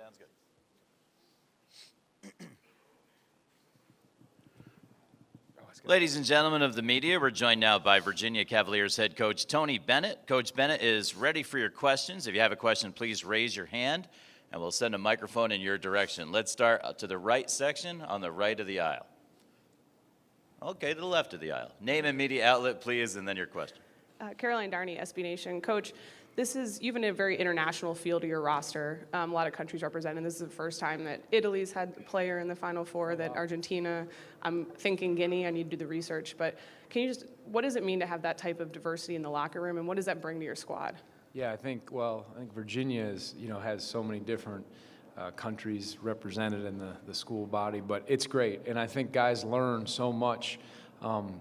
Sounds good. Ladies and gentlemen of the media, we're joined now by Virginia Cavaliers head coach Tony Bennett. Coach Bennett is ready for your questions. If you have a question, please raise your hand, and we'll send a microphone in your direction. Let's start to the right section on the right of the aisle. Okay, to the left of the aisle. Name and media outlet, please, and then your question. Caroline Darney, SB Nation. Coach, you've been a very international field of your roster. A lot of countries represented. This is the first time that Italy's had a player in the Final Four, that Argentina, I'm thinking Guinea, I need to do the research. But what does it mean to have that type of diversity in the locker room, and what does that bring to your squad? Yeah, I think Virginia has so many different countries represented in the school body, but it's great. And I think guys learn so much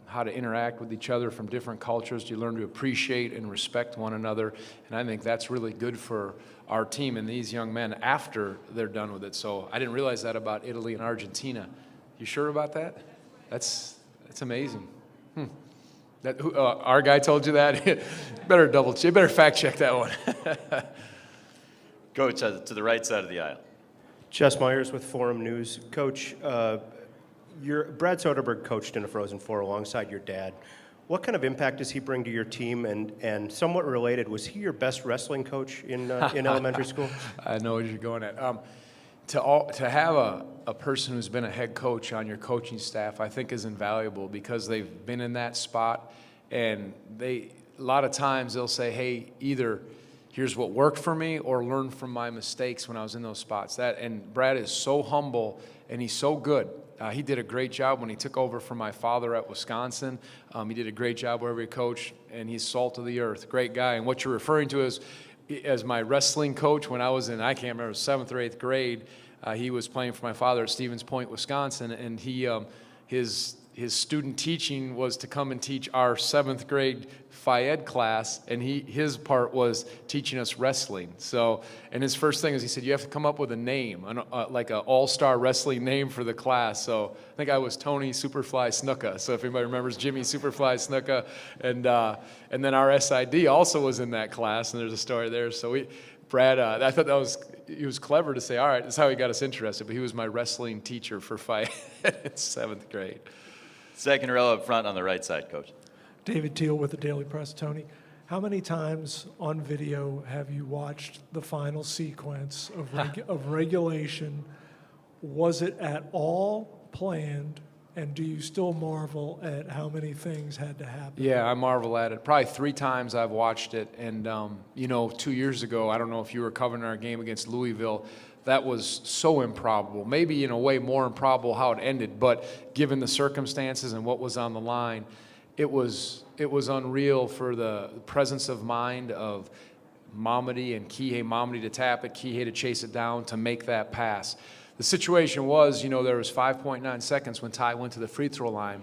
how to interact with each other from different cultures. You learn to appreciate and respect one another, and I think that's really good for our team and these young men after they're done with it. So I didn't realize that about Italy and Argentina. You sure about that? That's amazing. Our guy told you that? You better fact check that one. Coach, to the right side of the aisle. Jess Myers with Forum News. Coach, Brad Soderberg coached in a Frozen Four alongside your dad. What kind of impact does he bring to your team? And somewhat related, was he your best wrestling coach in elementary school? I know what you're going at. To have a person who's been a head coach on your coaching staff, I think is invaluable, because they've been in that spot, and a lot of times they'll say, hey, either here's what worked for me or learn from my mistakes when I was in those spots. And Brad is so humble, and he's so good. He did a great job when he took over from my father at Wisconsin. He did a great job wherever he coached, and he's salt of the earth. Great guy. And what you're referring to is, as my wrestling coach when I was in, I can't remember, 7th or 8th grade, he was playing for my father at Stevens Point, Wisconsin, and his student teaching was to come and teach our 7th grade Phi Ed class, and his part was teaching us wrestling. So, and his first thing is, he said, you have to come up with a name, like an all-star wrestling name for the class. So I think I was Tony Superfly Snuka. So if anybody remembers Jimmy Superfly Snuka, and then our SID also was in that class, and there's a story there. So Brad, I thought he was clever to say, all right, that's how he got us interested, but he was my wrestling teacher for Phi Ed in 7th grade. Second row up front on the right side, Coach. David Teal with the Daily Press. Tony, how many times on video have you watched the final sequence of regulation? Was it at all planned, and do you still marvel at how many things had to happen? Yeah, I marvel at it. Probably 3 times I've watched it, and 2 years ago, I don't know if you were covering our game against Louisville, that was so improbable. Maybe in a way more improbable how it ended, but given the circumstances and what was on the line, it was unreal for the presence of mind of Mamadi and Kihei. Mamadi to tap it, Kihei to chase it down to make that pass. The situation was, there was 5.9 seconds when Ty went to the free throw line,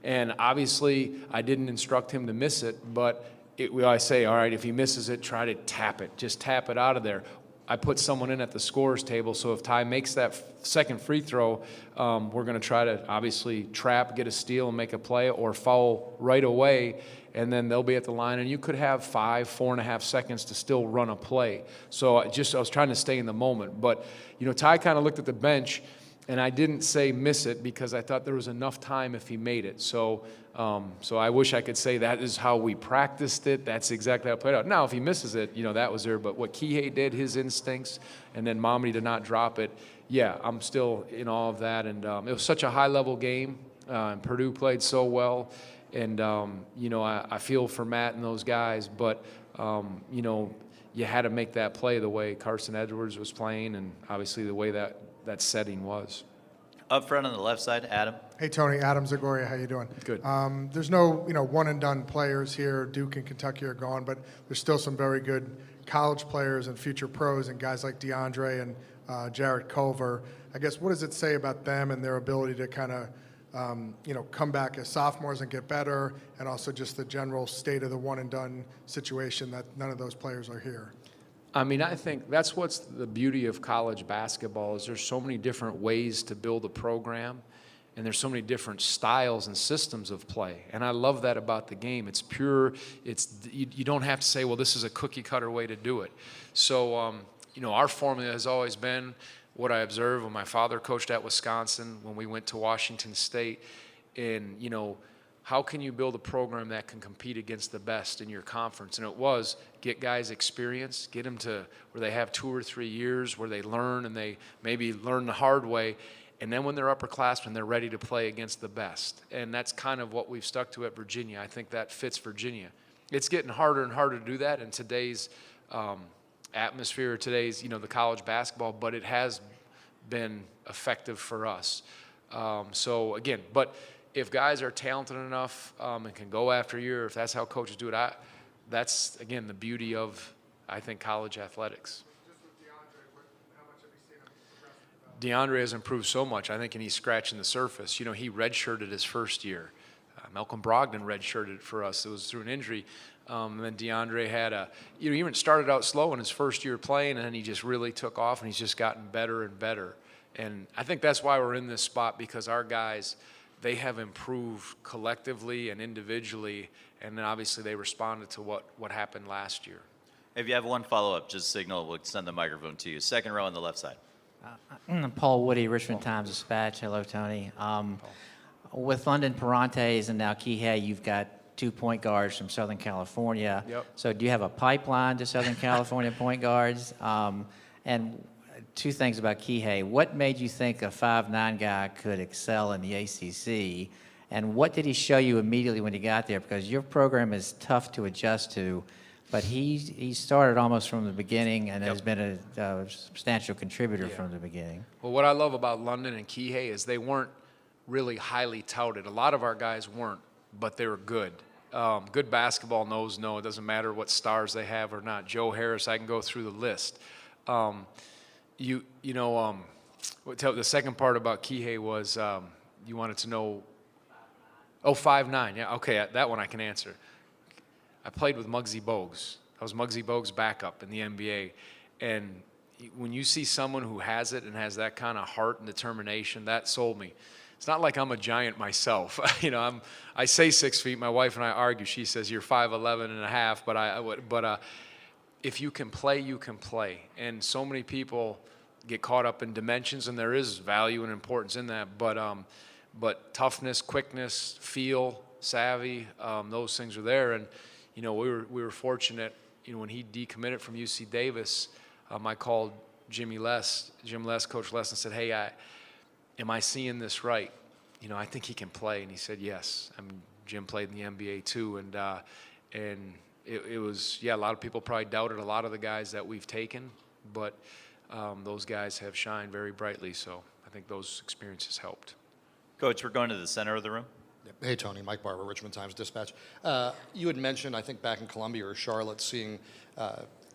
and obviously I didn't instruct him to miss it, but I say, all right, if he misses it, try to tap it. Just tap it out of there. I put someone in at the scorer's table, so if Ty makes that second free throw, we're going to try to obviously trap, get a steal, and make a play, or foul right away, and then they'll be at the line, and you could have 4.5 seconds to still run a play. So I was trying to stay in the moment. But, Ty kind of looked at the bench, and I didn't say miss it because I thought there was enough time if he made it. So I wish I could say that is how we practiced it. That's exactly how it played out. Now, if he misses it, that was there. But what Kihei did, his instincts, and then Mamadi to not drop it, yeah, I'm still in awe of that. And it was such a high-level game. And Purdue played so well. And, I feel for Matt and those guys. But, you had to make that play the way Carson Edwards was playing, and obviously the way that setting was. Up front on the left side, Adam. Hey, Tony. Adam Zagoria, how you doing? Good. There's no, one-and-done players here. Duke and Kentucky are gone, but there's still some very good college players and future pros and guys like DeAndre and Jarrett Culver. I guess, what does it say about them and their ability to kind of, come back as sophomores and get better, and also just the general state of the one-and-done situation that none of those players are here? I mean, I think that's what's the beauty of college basketball is there's so many different ways to build a program, and there's so many different styles and systems of play. And I love that about the game. It's pure. You don't have to say, well, this is a cookie-cutter way to do it. So our formula has always been what I observed when my father coached at Wisconsin, when we went to Washington State, and, how can you build a program that can compete against the best in your conference? And it was get guys experience, get them to where they have 2 or 3 years where they learn and they maybe learn the hard way. And then when they're upperclassmen, they're ready to play against the best. And that's kind of what we've stuck to at Virginia. I think that fits Virginia. It's getting harder and harder to do that in today's atmosphere, today's, the college basketball, but it has been effective for us. So again, but if guys are talented enough and can go after a year, if that's how coaches do it, that's, again, the beauty of, I think, college athletics. Just with DeAndre, how much have you seen him progress? DeAndre has improved so much, I think, and he's scratching the surface. He redshirted his first year. Malcolm Brogdon redshirted for us. It was through an injury. And then DeAndre had he even started out slow in his first year playing, and then he just really took off, and he's just gotten better and better. And I think that's why we're in this spot, because our guys, they have improved collectively and individually, and then obviously they responded to what happened last year. If you have one follow-up, just signal. We'll send the microphone to you. Second row on the left side. Paul Woody, Richmond Times-Dispatch. Hello, Tony. With London Parantes and now Kihei, you've got 2 point guards from Southern California. Yep. So do you have a pipeline to Southern California point guards? And 2 things about Kihei. What made you think a 5'9" guy could excel in the ACC? And what did he show you immediately when he got there? Because your program is tough to adjust to, but he started almost from the beginning and has been a substantial contributor from the beginning. Well, what I love about London and Kihei is they weren't really highly touted. A lot of our guys weren't, but they were good. Good basketball knows no. It doesn't matter what stars they have or not. Joe Harris, I can go through the list. The second part about Kihei was you wanted to know. 5'9", yeah, okay, that one I can answer. I played with Muggsy Bogues. I was Muggsy Bogues' backup in the NBA, and when you see someone who has it and has that kind of heart and determination, that sold me. It's not like I'm a giant myself. I say 6 feet. My wife and I argue. She says you're 5'11" and a half, but if you can play, you can play. And so many people get caught up in dimensions, and there is value and importance in that. But toughness, quickness, feel, savvy, those things are there. And we were fortunate. When he decommitted from UC Davis, I called Jim Les, Coach Les, and said, "Hey, am I seeing this right? I think he can play." And he said, "Yes." Jim played in the NBA too, and it was, a lot of people probably doubted a lot of the guys that we've taken, but those guys have shined very brightly. So I think those experiences helped. Coach, we're going to the center of the room. Hey, Tony. Mike Barber, Richmond Times-Dispatch. You had mentioned, I think back in Columbia or Charlotte, seeing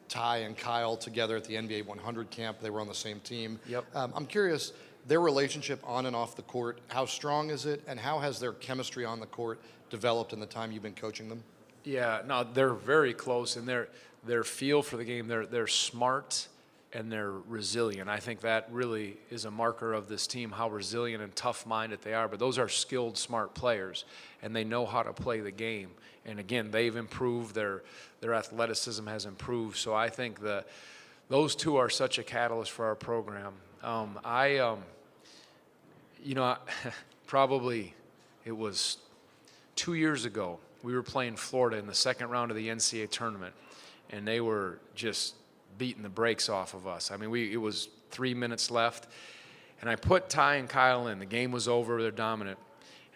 Ty and Kyle together at the NBA 100 camp. They were on the same team. Yep. I'm curious, their relationship on and off the court, how strong is it, and how has their chemistry on the court developed in the time you've been coaching them? Yeah, no, they're very close, and their feel for the game, they're smart and they're resilient. I think that really is a marker of this team, how resilient and tough-minded they are. But those are skilled, smart players, and they know how to play the game. And again, they've improved. Their athleticism has improved. So I think those two are such a catalyst for our program. Probably it was 2 years ago. We were playing Florida in the second round of the NCAA tournament, and they were just beating the brakes off of us. It was 3 minutes left, and I put Ty and Kyle in. The game was over. They're dominant,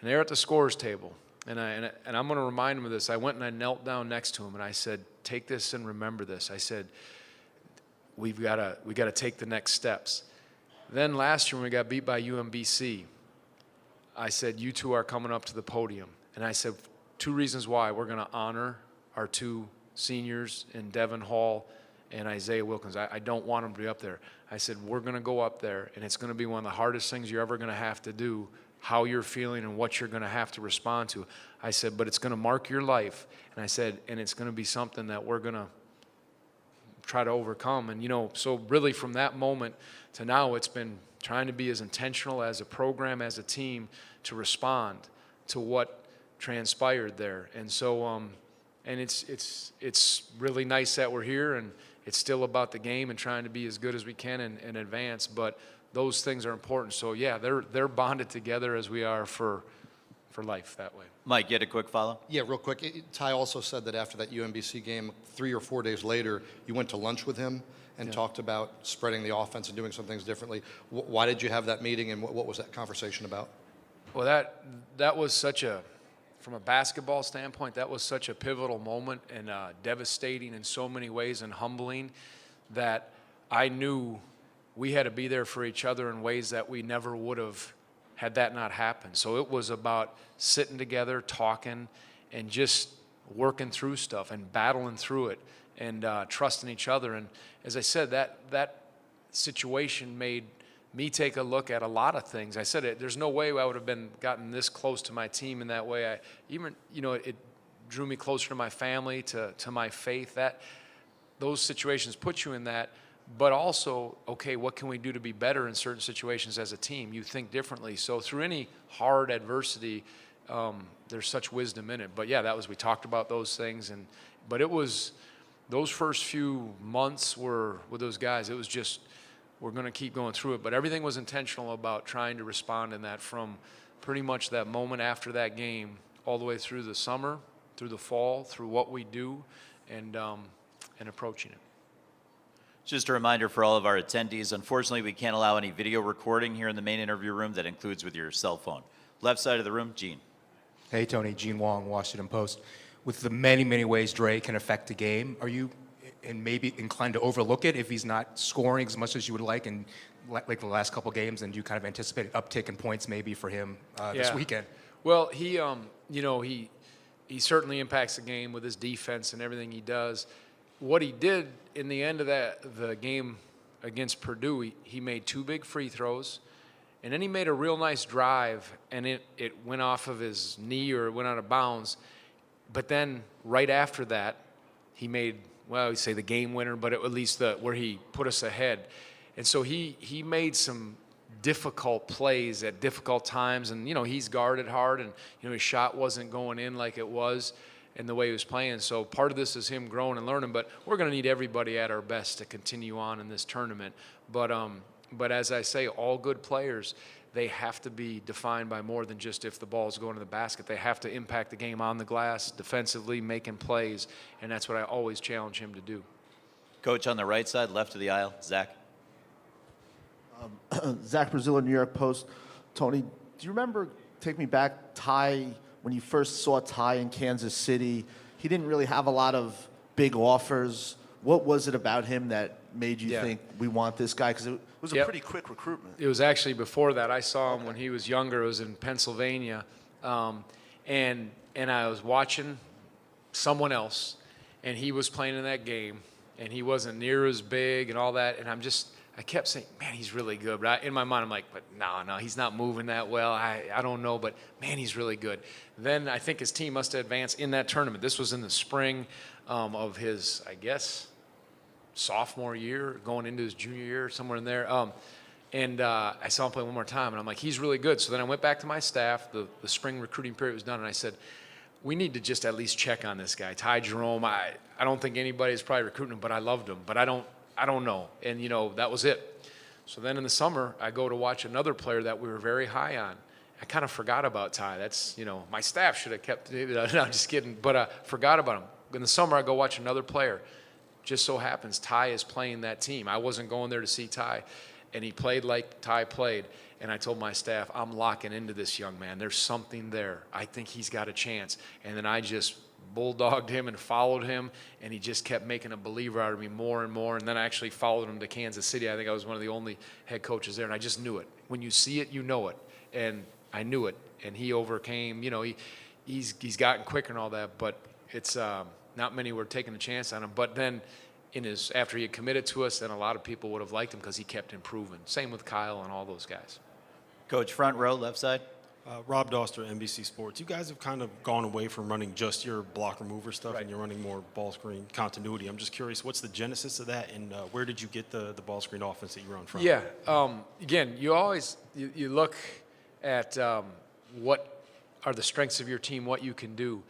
and they're at the scorer's table. And I'm going to remind them of this. I went and I knelt down next to him, and I said, "Take this and remember this." I said, we got to take the next steps. Then last year when we got beat by UMBC, I said, "You two are coming up to the podium." And I said, 2 reasons why. We're going to honor our 2 seniors in Devin Hall and Isaiah Wilkins. I don't want them to be up there. I said, we're going to go up there, and it's going to be one of the hardest things you're ever going to have to do, how you're feeling and what you're going to have to respond to. I said, but it's going to mark your life. And I said, and it's going to be something that we're going to try to overcome. And, so really from that moment to now, it's been trying to be as intentional as a program, as a team, to respond to what transpired there. And so, and it's really nice that we're here, and it's still about the game and trying to be as good as we can and advance. But those things are important. So yeah, they're bonded together as we are for life that way. Mike, you had a quick follow? Yeah, real quick. Ty also said that after that UMBC game, 3 or 4 days later, you went to lunch with him and talked about spreading the offense and doing some things differently. Why did you have that meeting, and what was that conversation about? Well, that was such a, from a basketball standpoint, that was such a pivotal moment and devastating in so many ways and humbling that I knew we had to be there for each other in ways that we never would have had that not happened. So it was about sitting together, talking, and just working through stuff and battling through it and trusting each other. And as I said, that situation made me take a look at a lot of things. I said there's no way I would have gotten this close to my team in that way. It drew me closer to my family, to my faith. Those situations put you in that. But also, okay, what can we do to be better in certain situations as a team? You think differently. So through any hard adversity, there's such wisdom in it. But yeah, we talked about those things. But it was, those first few months were with those guys, it was just, we're going to keep going through it. But everything was intentional about trying to respond in that from pretty much that moment after that game all the way through the summer, through the fall, through what we do, and approaching it. Just a reminder for all of our attendees, unfortunately, we can't allow any video recording here in the main interview room. That includes with your cell phone. Left side of the room, Gene. Hey, Tony. Gene Wong, Washington Post. With the many, many ways Dre can affect a game, are you and maybe inclined to overlook it if he's not scoring as much as you would like in like the last couple games, and do you kind of anticipate an uptick in points maybe for him this weekend? Well, he certainly impacts the game with his defense and everything he does. What he did in the end of the game against Purdue, he made 2 big free throws, and then he made a real nice drive, and it went off of his knee or it went out of bounds. But then right after that, he made, well, we say the game winner, but at least where he put us ahead. And so he made some difficult plays at difficult times, and he's guarded hard, and his shot wasn't going in like it was in the way he was playing. So part of this is him growing and learning, but we're going to need everybody at our best to continue on in this tournament. But as I say, all good players, they have to be defined by more than just if the ball is going to the basket. They have to impact the game on the glass, defensively, making plays, and that's what I always challenge him to do. Coach on the right side, left of the aisle, Zach. Zach Braziller, New York Post. Tony, do you remember, take me back, Ty, when you first saw Ty in Kansas City, he didn't really have a lot of big offers. What was it about him that made you think we want this guy? Because it was a pretty quick recruitment. It was actually before that. I saw him when he was younger. It was in Pennsylvania. And I was watching someone else, and he was playing in that game, and he wasn't near as big and all that. And I kept saying, man, he's really good. But in my mind, I'm like, but no, he's not moving that well. I don't know, but man, he's really good. Then I think his team must have advanced in that tournament. This was in the spring of his, I guess, sophomore year, going into his junior year, somewhere in there. I saw him play one more time, and I'm like, he's really good. So then I went back to my staff. The spring recruiting period was done, and I said, we need to just at least check on this guy. Ty Jerome, I don't think anybody's probably recruiting him, but I loved him. But I don't know. And, that was it. So then in the summer, I go to watch another player that we were very high on. I kind of forgot about Ty. That's, my staff should have kept, no, just kidding. But I forgot about him. In the summer, I go watch another player. Just so happens Ty is playing that team. I wasn't going there to see Ty. And he played like Ty played. And I told my staff, I'm locking into this young man. There's something there. I think he's got a chance. And then I just bulldogged him and followed him, and he just kept making a believer out of me more and more. And then I actually followed him to Kansas City. I think I was one of the only head coaches there, and I just knew it. When you see it, you know it. And I knew it. And he overcame, he's gotten quicker and all that, but it's not many were taking a chance on him. But then after he had committed to us, then a lot of people would have liked him because he kept improving. Same with Kyle and all those guys. Coach, front row, left side. Rob Doster, NBC Sports. You guys have kind of gone away from running just your block remover stuff, and you're running more ball screen continuity. I'm just curious, what's the genesis of that, and where did you get the ball screen offense that you run from? Yeah, again, you always you look at what are the strengths of your team, what you can do.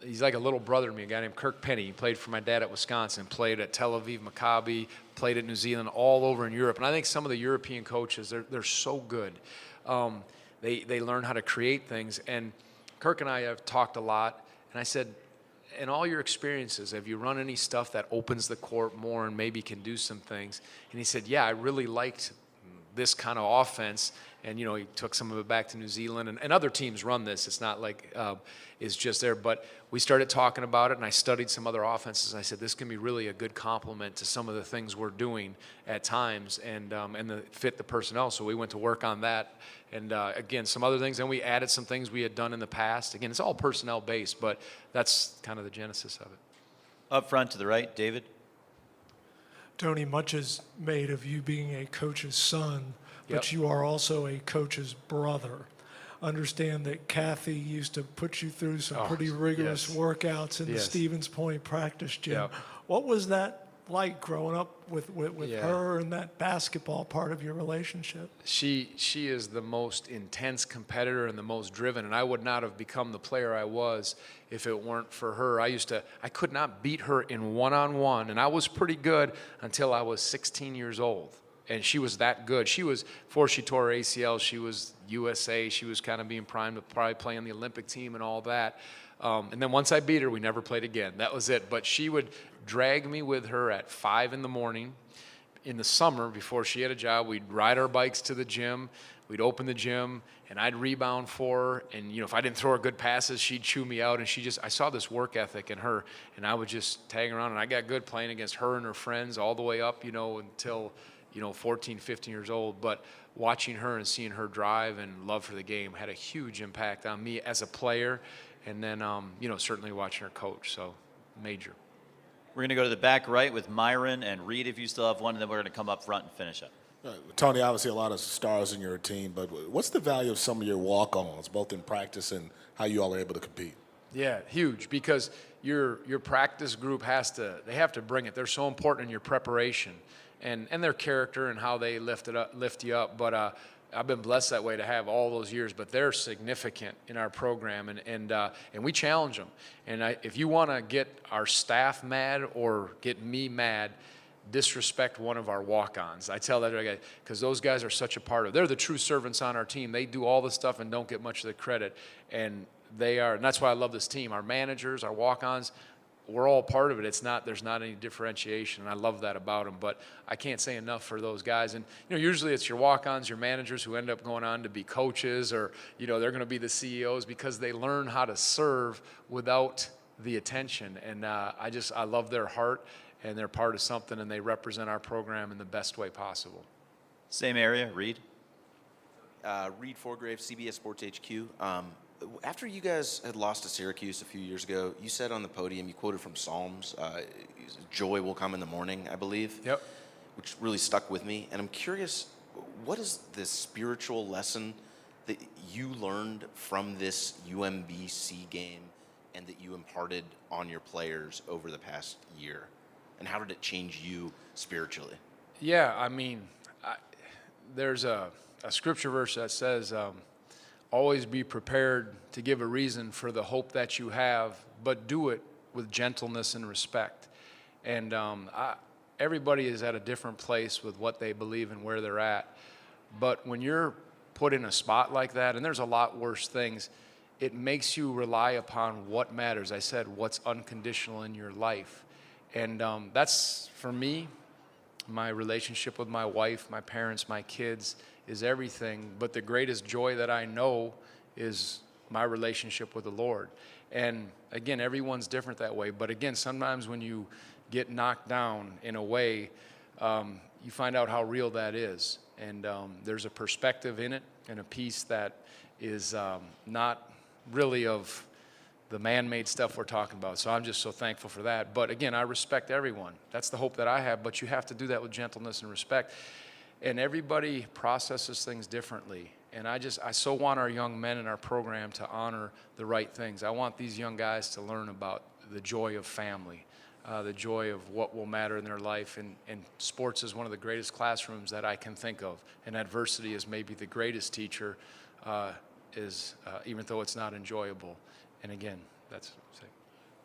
he's like a little brother to me, a guy named Kirk Penny. He played for my dad at Wisconsin, played at Tel Aviv Maccabi, played at New Zealand, all over in Europe. And I think some of the European coaches, they're so good. They learn how to create things. And Kirk and I have talked a lot, and I said, in all your experiences, have you run any stuff that opens the court more and maybe can do some things? And he said, yeah, I really liked this kind of offense. And, he took some of it back to New Zealand. And other teams run this. It's not like it's just there. But we started talking about it, and I studied some other offenses. And I said, this can be really a good complement to some of the things we're doing at times and fit the personnel. So we went to work on that. And, again, some other things. And we added some things we had done in the past. Again, it's all personnel-based, but that's kind of the genesis of it. Up front to the right, David. Tony, much is made of you being a coach's son, but Yep. you are also a coach's brother. Understand that Kathy used to put you through some pretty rigorous yes. workouts in the Yes. Stevens Point practice gym. Yep. What was that like growing up with Yeah. her and that basketball part of your relationship? She is the most intense competitor and the most driven, and I would not have become the player I was if it weren't for her. I could not beat her in one-on-one, and I was pretty good until I was 16 years old. And she was that good. Before she tore her ACL, she was USA. She was kind of being primed to probably play on the Olympic team and all that. And then once I beat her, we never played again. That was it. But she would drag me with her at 5 in the morning. In the summer, before she had a job, we'd ride our bikes to the gym. We'd open the gym, and I'd rebound for her. And, if I didn't throw her good passes, she'd chew me out. And I saw this work ethic in her, and I would just tag around. And I got good playing against her and her friends all the way up, until 14, 15 years old. But watching her and seeing her drive and love for the game had a huge impact on me as a player. And then, certainly watching her coach. So, major. We're going to go to the back right with Myron and Reed if you still have one, and then we're going to come up front and finish up. Tony, obviously a lot of stars in your team, but what's the value of some of your walk-ons, both in practice and how you all are able to compete? Yeah, huge, because your practice group have to bring it. They're so important in your preparation and their character and how they lift you up. But I've been blessed that way to have all those years, but they're significant in our program, and we challenge them. And if you want to get our staff mad or get me mad, disrespect one of our walk-ons. I tell that guy, because those guys are such a part of. They're the true servants on our team. They do all the stuff and don't get much of the credit, and that's why I love this team. Our managers, our walk-ons, we're all part of it. There's not any differentiation, and I love that about them. But I can't say enough for those guys. And usually it's your walk-ons, your managers who end up going on to be coaches, or they're going to be the CEOs because they learn how to serve without the attention. And I love their heart, and they're part of something, and they represent our program in the best way possible. Same area, Reed. Reed Forgrave, CBS Sports HQ. After you guys had lost to Syracuse a few years ago, you said on the podium, you quoted from Psalms, joy will come in the morning, I believe. Yep. Which really stuck with me. And I'm curious, what is the spiritual lesson that you learned from this UMBC game and that you imparted on your players over the past year? And how did it change you spiritually? Yeah, there's a scripture verse that says, always be prepared to give a reason for the hope that you have, but do it with gentleness and respect. And everybody is at a different place with what they believe and where they're at. But when you're put in a spot like that, and there's a lot worse things, it makes you rely upon what matters. I said, what's unconditional in your life. And that's, for me, my relationship with my wife, my parents, my kids is everything. But the greatest joy that I know is my relationship with the Lord. And again, everyone's different that way. But again, sometimes when you get knocked down in a way, you find out how real that is. And there's a perspective in it and a peace that is not really of the man-made stuff we're talking about. So I'm just so thankful for that. But again, I respect everyone. That's the hope that I have, but you have to do that with gentleness and respect. And everybody processes things differently. And I so want our young men in our program to honor the right things. I want these young guys to learn about the joy of family, the joy of what will matter in their life. And sports is one of the greatest classrooms that I can think of. And adversity is maybe the greatest teacher, even though it's not enjoyable. And again, that's what I'm saying.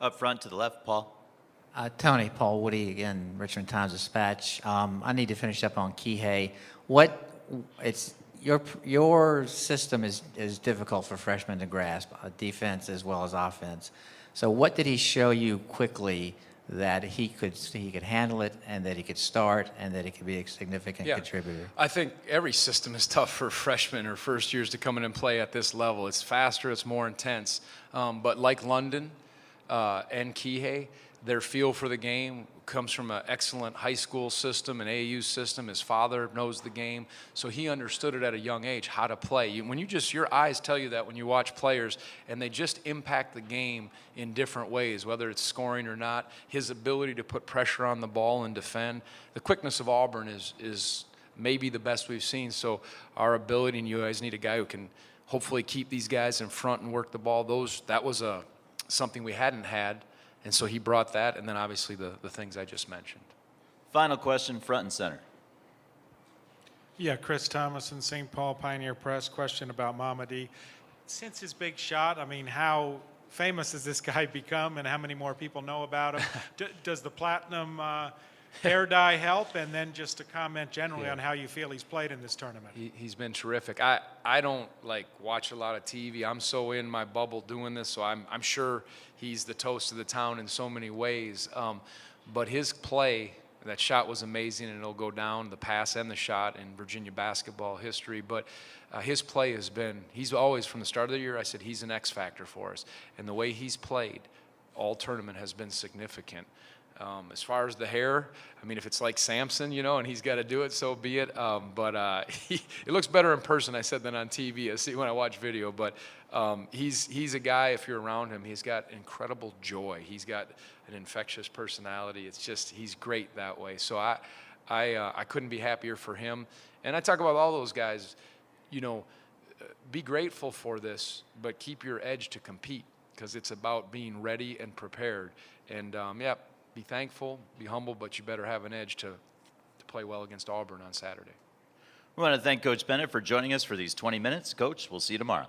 Up front to the left, Paul. Tony, Paul Woody again, Richmond Times-Dispatch. I need to finish up on Kihei. Your system is difficult for freshmen to grasp, defense as well as offense. So what did he show you quickly that he could handle it, and that he could start, and that he could be a significant contributor? I think every system is tough for freshmen or first years to come in and play at this level. It's faster, it's more intense. But like London and Kihei, their feel for the game comes from an excellent high school system, an AAU system. His father knows the game, so he understood it at a young age, how to play. Your eyes tell you that when you watch players, and they just impact the game in different ways, whether it's scoring or not. His ability to put pressure on the ball and defend. The quickness of Auburn is maybe the best we've seen, so our ability, and you guys need a guy who can hopefully keep these guys in front and work the ball. That was something we hadn't had. And so he brought that, and then obviously the things I just mentioned. Final question, front and center. Yeah, Chris Thomas in St. Paul Pioneer Press. Question about Mamadi. Since his big shot, I mean, how famous has this guy become, and how many more people know about him? Does the platinum hair dye help? And then just a comment generally on how you feel he's played in this tournament. He's been terrific. I don't watch a lot of TV. I'm so in my bubble doing this, so I'm sure he's the toast of the town in so many ways. But his play, that shot was amazing, and it'll go down, the pass and the shot, in Virginia basketball history. But his play he's always, from the start of the year, I said he's an X factor for us. And the way he's played all tournament has been significant. As far as the hair, I mean, if it's like Samson, and he's got to do it, so be it. But it looks better in person, I said, than on TV. I see when I watch video. But he's a guy, if you're around him, he's got incredible joy. He's got an infectious personality. It's just, he's great that way. So I couldn't be happier for him. And I talk about all those guys, be grateful for this, but keep your edge to compete, because it's about being ready and prepared. And, be thankful, be humble, but you better have an edge to play well against Auburn on Saturday. We want to thank Coach Bennett for joining us for these 20 minutes. Coach, we'll see you tomorrow.